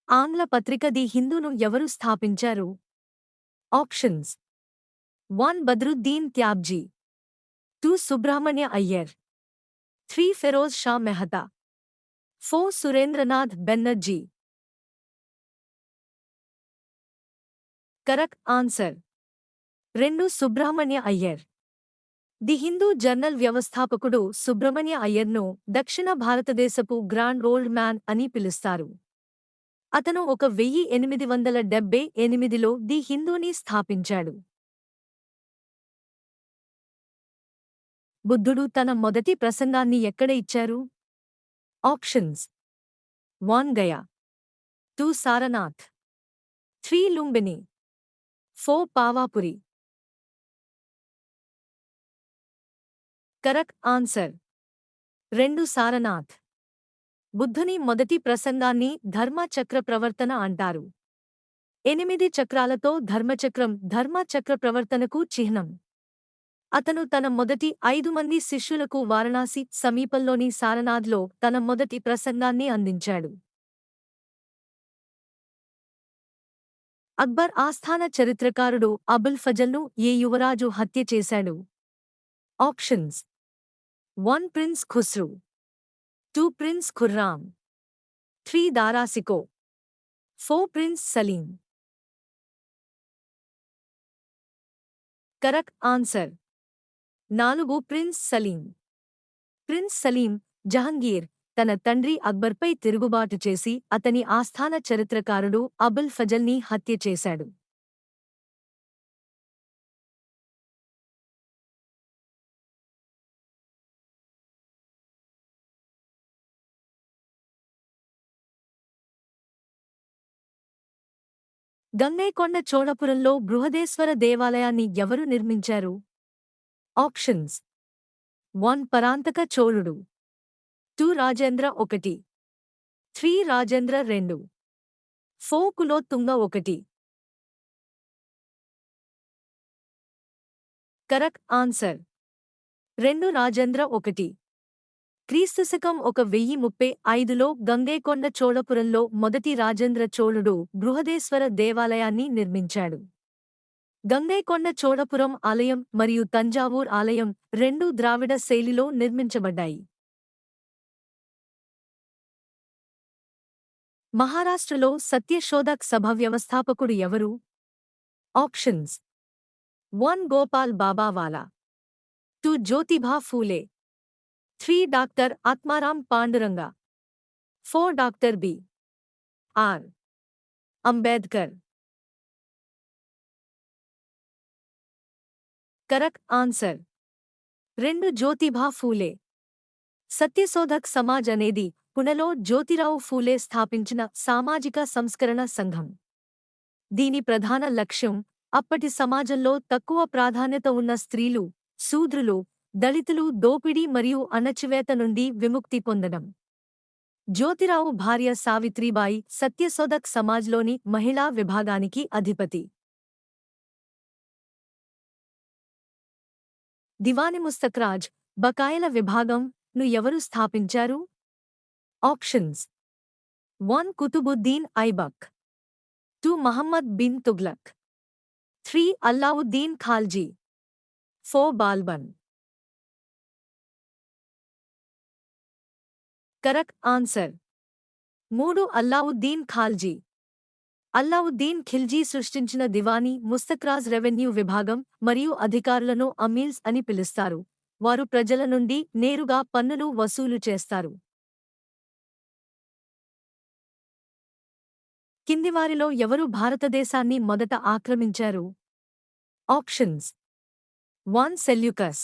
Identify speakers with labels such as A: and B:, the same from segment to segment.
A: ఆంగ్ల పత్రిక ది హిందూను ఎవరు స్థాపించారు? Options: 1 Badruddin Tyabji, 2 Subrahmanya Iyer, 3 Feroz Shah Mehta, 4 Surendranath Banerjee. Correct answer 2 Subrahmanya Iyer. The Hindu journal వ్యవస్థాపకుడు సుబ్రహ్మణ్య అయ్యర్ను దక్షిణ భారతదేశపు గ్రాండ్ ఓల్డ్ మ్యాన్ అని పిలుస్తారు. అతను 1878లో ది హిందూని స్థాపించాడు. బుద్ధుడు తన మొదటి ప్రసంగాన్ని ఎక్కడ ఇచ్చారు? Options: 1 Gaya, 2 Sarnath, 3 Lumbini, 4 Pavapuri. Correct answer 2 Sarnath. బుద్ధుని మొదటి ప్రసంగాన్ని ధర్మచక్ర ప్రవర్తన అంటారు. 8 చక్రాలతో ధర్మచక్రం ధర్మచక్ర ప్రవర్తనకు చిహ్నం. అతను తన మొదటి 5 మంది శిష్యులకు వారణాసి సమీపంలోని సారనాథ్లో తన మొదటి ప్రసంగాన్ని అందించాడు. అక్బర్ ఆస్థాన చరిత్రకారుడు అబుల్ ఫజల్ను ఏ యువరాజు హత్య చేశాడు? Options: 1 prince Khusrau, 2 prince Khurram, 3 Dara Shikoh, 4 prince Salim. Correct answer 4 prince Salim. Prince Salim Jahangir తన తండ్రి అక్బర్పై తిరుగుబాటు చేసి అతని ఆస్థాన చరిత్రకారుడు అబుల్ ఫజల్ని హత్య చేశాడు. గంగైకొండ చోళపురంలో బృహదేశ్వర దేవాలయాన్ని ఎవరు నిర్మించారు? ఆప్షన్స్: 1 పరాంతక చోళుడు, 2 రాజేంద్ర 1, 3 రాజేంద్ర 2, 4 కులోత్తుంగ 1. Correct answer 2 Rajendra 1. క్రీస్తుశకం 1035లో గంగైకొండ చోళపురంలో మొదటి రాజేంద్ర చోళుడు బృహదేశ్వర దేవాలయాన్ని నిర్మించాడు. గంగైకొండ చోళపురం ఆలయం మరియు తంజావూర్ ఆలయం రెండూ ద్రావిడ శైలిలో నిర్మించబడ్డాయి. మహారాష్ట్రలో సత్యశోధక్ సభ వ్యవస్థాపకుడు ఎవరు? Options: 1 Gopal Babawala, 2 Jyotiba Phule, 3 doctor Atmaram Panduranga, 4 doctor B. R. Ambedkar. Correct answer 2 Jyotiba Phule. Satyashodhak Samaj అనేది పుణెలో జ్యోతిరావు ఫూలే స్థాపించిన సామాజిక సంస్కరణ సంఘం. దీని ప్రధాన లక్ష్యం అప్పటి సమాజంలో తక్కువ ప్రాధాన్యత ఉన్న స్త్రీలు, శూద్రులు, దళితులు దోపిడీ మరియు అణచివేత నుండి విముక్తి పొందడం. జ్యోతిరావు భార్య సావిత్రీబాయి సత్యశోధక్ సమాజ్లోని మహిళా విభాగానికి అధిపతి. దివాని ముస్తక్రాజ్ బకాయిల విభాగం ను ఎవరు స్థాపించారు? Options: 1 Qutbuddin Aibak, 2 Muhammad bin Tughlaq, 3 Alauddin Khalji, 4 Balban. Correct answer 3 Alauddin Khalji. Alauddin Khilji సృష్టించిన దివానీ ముస్తక్రాజ్ రెవెన్యూ విభాగం మరియు అధికారులను అమీల్స్ అని పిలుస్తారు. వారు ప్రజల నుండి నేరుగా పన్నులు వసూలు చేస్తారు. కిందివారిలో ఎవరు భారతదేశాన్ని మొదట ఆక్రమించారు? Options: 1 Seleucus,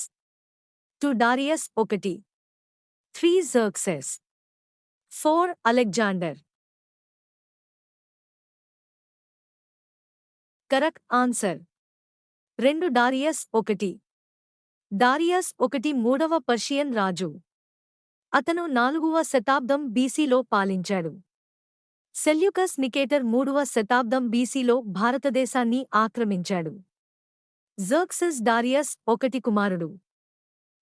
A: 2 Darius 1, 3 Xerxes, 4 Alexander. Correct answer 2 Darius 1. Darius 1 మూడవ పర్షియన్ రాజు. అతను 4వ శతాబ్దం బీసీలో పాలించాడు. సెల్యూకస్ నికేటర్ 3వ శతాబ్దం బీసీలో భారతదేశాన్ని ఆక్రమించాడు. జర్క్సెస్ డారియస్ 1 కుమారుడు.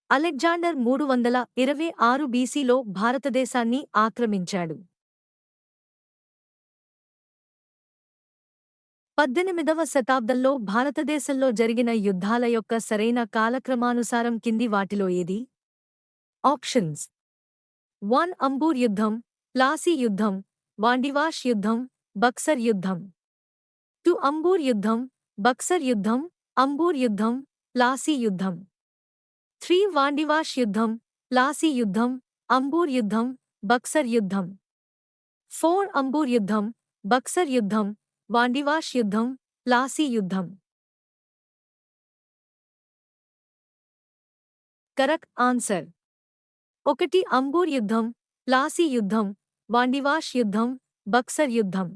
A: అలెగ్జాండర్ 326 బీసీలో భారతదేశాన్ని ఆక్రమించాడు. 18వ శతాబ్దంలో భారతదేశంలో జరిగిన యుద్ధాల యొక్క సరైన కాలక్రమానుసారం కింది వాటిలో ఏది? ఆప్షన్స్: 1 అంబూర్ యుద్ధం, ప్లాసీ యుద్ధం, వాండివాష్ యుద్ధం, బక్సర్ యుద్ధం. 2 అంబూర్ యుద్ధం, బక్సర్ యుద్ధం, అంబూర్ యుద్ధం, ప్లాసీ యుద్ధం. 3 వాండివాష్ యుద్ధం, ప్లాసీ యుద్ధం, అంబూర్ యుద్ధం, బక్సర్ యుద్ధం. 4 అంబూర్ యుద్ధం, బక్సర్ యుద్ధం, వాండివాష్ యుద్ధం, ప్లాసీ యుద్ధం. కరెక్ట్ ఆన్సర్: 1 అంబూర్ యుద్ధం, ప్లాసీ యుద్ధం, వాండివాష్ యుద్ధం, బక్సర్ యుద్ధం.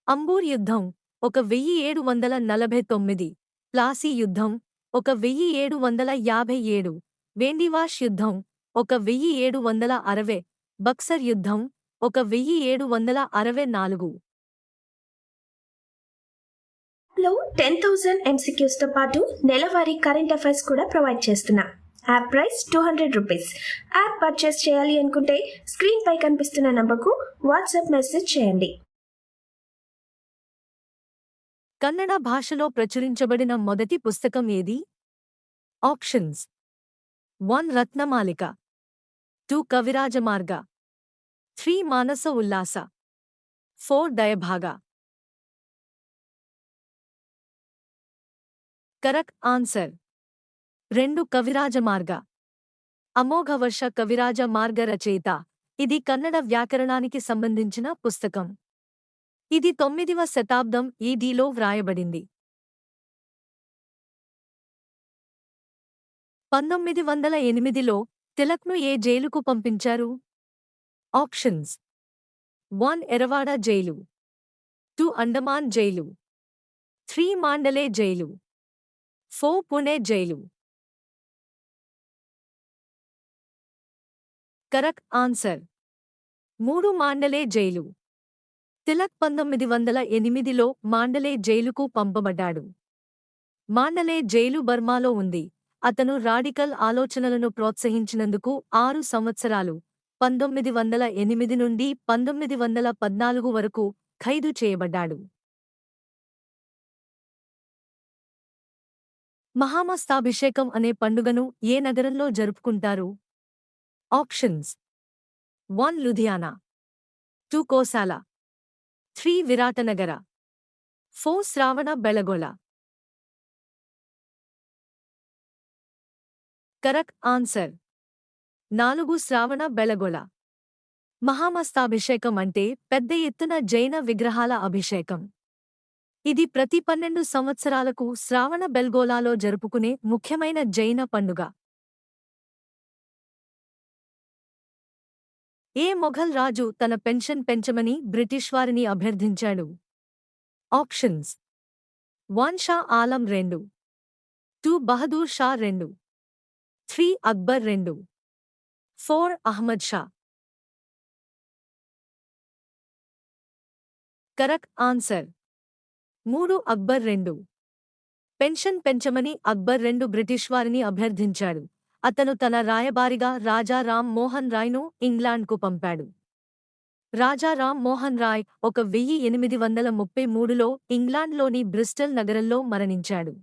A: అంబూర్ యుద్ధం 1749, ప్లాసీ యుద్ధం 1757, వేండివాష్ యుద్ధం 1760, బక్సర్ యుద్ధం 1764.
B: లో 10,000 MCQs తో పాటు నెలవారీ కరెంట్ అఫైర్స్ కూడా ప్రొవైడ్ చేస్తున్నా. App price ₹200. యాప్ పర్చేస్ చేయాలి అనుకుంటే స్క్రీన్ పై కనిపిస్తున్న నంబర్కు వాట్సాప్ మెసేజ్ చేయండి.
A: కన్నడ భాషలో ప్రచురించబడిన మొదటి పుస్తకం ఏది? Options: 1 Ratnamalika, 2 Kavirajamarga, 3 Manasa Ullasa, 4 Dayabhaga. Correct answer: 2 Kavirajamarga. Amoghavarsha Kavirajamarga రచయిత. ఇది కన్నడ వ్యాకరణానికి సంబంధించిన పుస్తకం. ఇది 9వ శతాబ్దం ఈడీలో వ్రాయబడింది. 1908లో తిలక్ను ఏ జైలుకు పంపించారు? Options: 1 Yerawada jail, 2 Andaman jail, 3 Mandalay jail, 4 Pune jail. Correct answer: 3 Mandalay jail. Tilak 1908లో మాండలే జైలుకు పంపబడ్డాడు. మాండలే జైలు బర్మాలో ఉంది. అతను రాడికల్ ఆలోచనలను ప్రోత్సహించినందుకు 6 సంవత్సరాలు 1908 నుండి 1914 వరకు ఖైదు చేయబడ్డాడు. మహామస్తాభిషేకం అనే పండుగను ఏ నగరంలో జరుపుకుంటారు? ఆప్షన్స్: 1 లుధియానా, 2 కోసాల, 3 విరాటనగర, 4 శ్రావణ బెళగొళ. కరెక్ట్ ఆన్సర్: 4 శ్రావణ బెళగొళ. మహామస్తాభిషేకం అంటే పెద్ద ఎత్తున జైన విగ్రహాల అభిషేకం. ఇది ప్రతి 12 సంవత్సరాలకు శ్రావణ బెల్గోలాలో జరుపుకునే ముఖ్యమైన జైన పండుగ. ఏ మొఘల్ రాజు తన పెన్షన్ పెంచమని బ్రిటిష్ వారిని అభ్యర్థించాడు? Options: 1 Shah Alam II, 2 Bahadur Shah II, 3 Akbar II, 4 Ahmad Shah. Correct answer: 3 Akbar II. Pension పెంచమని అక్బర్ II బ్రిటిష్ వారిని అభ్యర్థించాడు. అతను తన రాయబారిగా రాజా రామ్ మోహన్ రాయ్ను ఇంగ్లాండ్కు పంపాడు. రాజా రామ్ మోహన్ రాయ్ 1833లో ఇంగ్లాండ్లోని బ్రిస్టల్ నగరంలో మరణించాడు.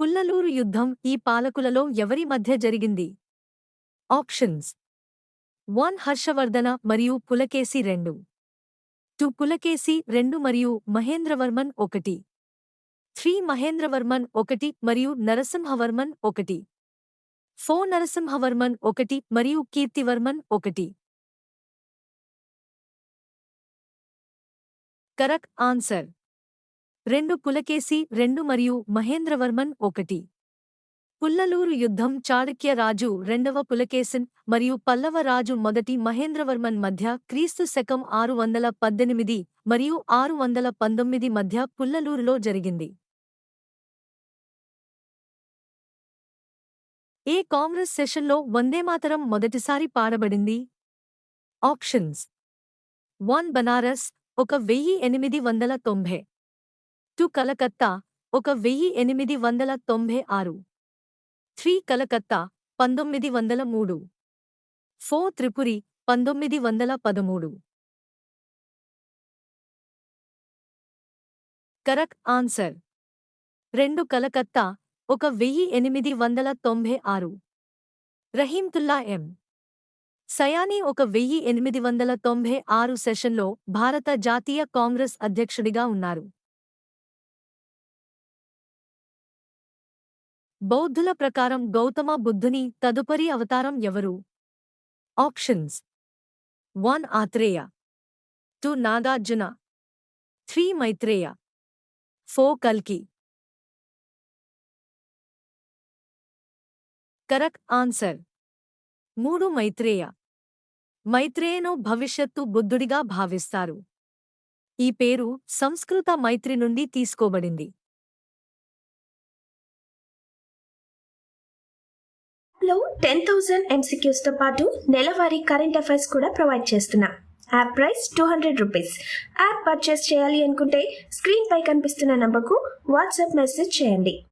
A: పుల్లలూరు యుద్ధం ఈ పాలకులలో ఎవరి మధ్య జరిగింది? ఆప్షన్స్: 1 హర్షవర్ధన మరియు పులకేశి II, 2 పులకేశి II మరియు మహేంద్రవర్మన్ I, 3 మహేంద్రవర్మన్ I మరియు నరసింహవర్మన్ I, 4 నరసింహవర్మన్ I మరియు Kirtivarman I. Correct answer: 2 Pulakeshi II మరియు మహేంద్రవర్మన్ I. పుల్లలూరు యుద్ధం చాళుక్య రాజు రెండవ పులకేశిన్ మరియు పల్లవ రాజు మొదటి మహేంద్రవర్మన్ మధ్య క్రీస్తు శకం 618 మరియు 619 మధ్య పుల్లలూరులో జరిగింది. ఏ కాంగ్రెస్ సెషన్లో వందేమాతరం మొదటిసారి పాడబడింది? Options: 1 Banaras 1890, 2 Calcutta 1896, 3 Calcutta 1903, 4 Tripuri 1913. Correct answer. 2 Calcutta 1896. Rahimtulla M. Sayani 1896 సెషన్లో భారత జాతీయ కాంగ్రెస్ అధ్యక్షుడిగా ఉన్నారు. బౌద్ధుల ప్రకారం గౌతమ బుద్ధుని తదుపరి అవతారం ఎవరు? ఆప్షన్స్: 1 ఆత్రేయ, 2 నాగార్జున, 3 మైత్రేయ, 4 కల్కి. Correct answer. 3 మైత్రేయ. మైత్రేయను భవిష్యత్తు బుద్ధుడిగా భావిస్తారు. ఈ పేరు సంస్కృత మైత్రి నుండి తీసుకోబడింది.
B: లో 10,000 MCQs తో పాటు నెలవారీ కరెంట్ అఫైర్స్ కూడా ప్రొవైడ్ చేస్తున్నా. App price 200 rupees. App purchase చేయాలి అనుకుంటే స్క్రీన్ పై కనిపిస్తున్న నంబర్కు వాట్సాప్ మెసేజ్ చేయండి.